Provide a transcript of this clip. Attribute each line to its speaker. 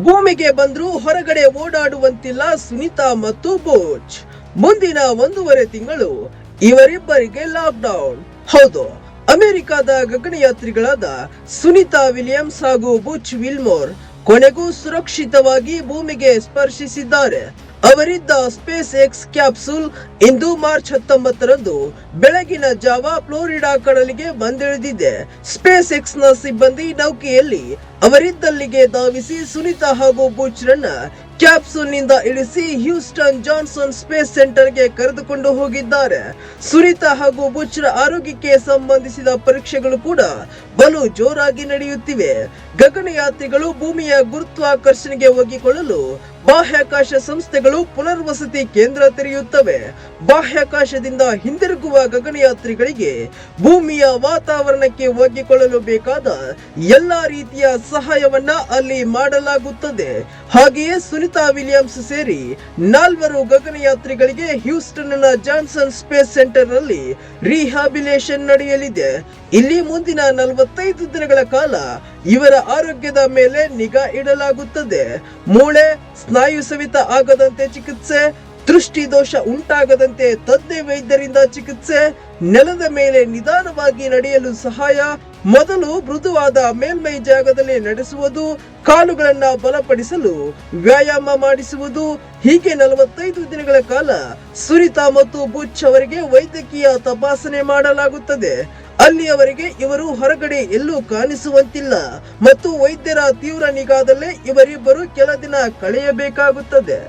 Speaker 1: ಭೂಮಿಗೆ ಬಂದ್ರೂ ಹೊರಗಡೆ ಓಡಾಡುವಂತಿಲ್ಲ ಸುನಿತಾ ಮತ್ತು ಬುಚ್. ಮುಂದಿನ 1.5 ತಿಂಗಳು ಇವರಿಬ್ಬರಿಗೆ ಲಾಕ್ಡೌನ್. ಹೌದು, ಅಮೆರಿಕದ ಗಗನಯಾತ್ರಿಗಳಾದ ಸುನಿತಾ ವಿಲಿಯಮ್ಸ್ ಹಾಗೂ ಬುಚ್ ವಿಲ್ಮೋರ್ ಕೊನೆಗೂ ಸುರಕ್ಷಿತವಾಗಿ ಭೂಮಿಗೆ ಸ್ಪರ್ಶಿಸಿದ್ದಾರೆ. ಅವರಿದ್ದ ಸ್ಪೇಸ್ ಎಕ್ಸ್ ಕ್ಯಾಪ್ಸೂಲ್ ಇಂದು ಮಾರ್ಚ್ 19ರಂದು ಬೆಳಗಿನ ಜಾವ ಫ್ಲೋರಿಡಾ ಕಡಲಿಗೆ ಬಂದಿಳಿದಿದೆ. ಸ್ಪೇಸ್ ಎಕ್ಸ್ ನ ಸಿಬ್ಬಂದಿ ನೌಕೆಯಲ್ಲಿ ಅವರಿದ್ದಲ್ಲಿಗೆ ಧಾವಿಸಿ ಸುನಿತಾ ಹಾಗೂ ಬುಚ್ ರನ್ನ ಕ್ಯಾಪ್ಸೂಲ್ ನಿಂದ ಇಳಿಸಿ ಹ್ಯೂಸ್ಟನ್ ಜಾನ್ಸನ್ ಸ್ಪೇಸ್ ಸೆಂಟರ್ ಗೆ ಕರೆದುಕೊಂಡು ಹೋಗಿದ್ದಾರೆ. ಸುನಿತಾ ಹಾಗೂ ಬುಚ್ ರ ಆರೋಗ್ಯಕ್ಕೆ ಸಂಬಂಧಿಸಿದ ಪರೀಕ್ಷೆಗಳು ಕೂಡ ಬಲು ಜೋರಾಗಿ ನಡೆಯುತ್ತಿವೆ. ಗಗನಯಾತ್ರಿಗಳು ಭೂಮಿಯ ಗುರುತ್ವಾಕರ್ಷಣೆಗೆ ಒಗ್ಗಿಕೊಳ್ಳಲು ಬಾಹ್ಯಾಕಾಶ ಸಂಸ್ಥೆಗಳು ಪುನರ್ವಸತಿ ಕೇಂದ್ರ ತೆರೆಯುತ್ತವೆ. ಬಾಹ್ಯಾಕಾಶದಿಂದ ಹಿಂದಿರುಗುವ ಗಗನಯಾತ್ರಿಗಳಿಗೆ ಭೂಮಿಯ ವಾತಾವರಣಕ್ಕೆ ಒಗ್ಗಿಕೊಳ್ಳಲು ಬೇಕಾದ ಎಲ್ಲಾ ರೀತಿಯ ಸಹಾಯವನ್ನ ಅಲ್ಲಿ ಮಾಡಲಾಗುತ್ತದೆ. ಹಾಗೆಯೇ ಸುನಿತಾ ವಿಲಿಯಮ್ಸ್ ಸೇರಿ 4 ಗಗನಯಾತ್ರಿಗಳಿಗೆ ಹ್ಯೂಸ್ಟನ್ ನ ಜಾನ್ಸನ್ ಸ್ಪೇಸ್ ಸೆಂಟರ್ ನಲ್ಲಿ ರಿಹ್ಯಾಬಿಲೇಷನ್ ನಡೆಯಲಿದೆ. ಇಲ್ಲಿ ಮುಂದಿನ 45 ದಿನಗಳ ಕಾಲ ಇವರ ಆರೋಗ್ಯದ ಮೇಲೆ ನಿಗಾ ಇಡಲಾಗುತ್ತದೆ. ಮೂಳೆ, ಸ್ನಾಯು ಸವಿತ ಆಗದಂತೆ ಚಿಕಿತ್ಸೆ, ದೃಷ್ಟಿ ದೋಷ ಉಂಟಾಗದಂತೆ ತಜ್ಞ ವೈದ್ಯರಿಂದ ಚಿಕಿತ್ಸೆ, ನೆಲದ ಮೇಲೆ ನಿಧಾನವಾಗಿ ನಡೆಯಲು ಸಹಾಯ, ಮೊದಲು ಮೃದುವಾದ ಮೇಲ್ಮೈ ಜಾಗದಲ್ಲಿ ನಡೆಸುವುದು, ಕಾಲುಗಳನ್ನ ಬಲಪಡಿಸಲು ವ್ಯಾಯಾಮ ಮಾಡಿಸುವುದು. ಹೀಗೆ 45 ದಿನಗಳ ಕಾಲ ಸುನಿತಾ ಮತ್ತು ಬುಚ್ ಅವರಿಗೆ ವೈದ್ಯಕೀಯ ತಪಾಸಣೆ ಮಾಡಲಾಗುತ್ತದೆ. ಅಲ್ಲಿಯವರೆಗೆ ಇವರು ಹೊರಗಡೆ ಎಲ್ಲೂ ಕಾಣಿಸುವಂತಿಲ್ಲ ಮತ್ತು ವೈದ್ಯರ ತೀವ್ರ ನಿಗಾದಲ್ಲೇ ಇವರಿಬ್ಬರು ಕೆಲ ದಿನ ಕಳೆಯಬೇಕಾಗುತ್ತದೆ.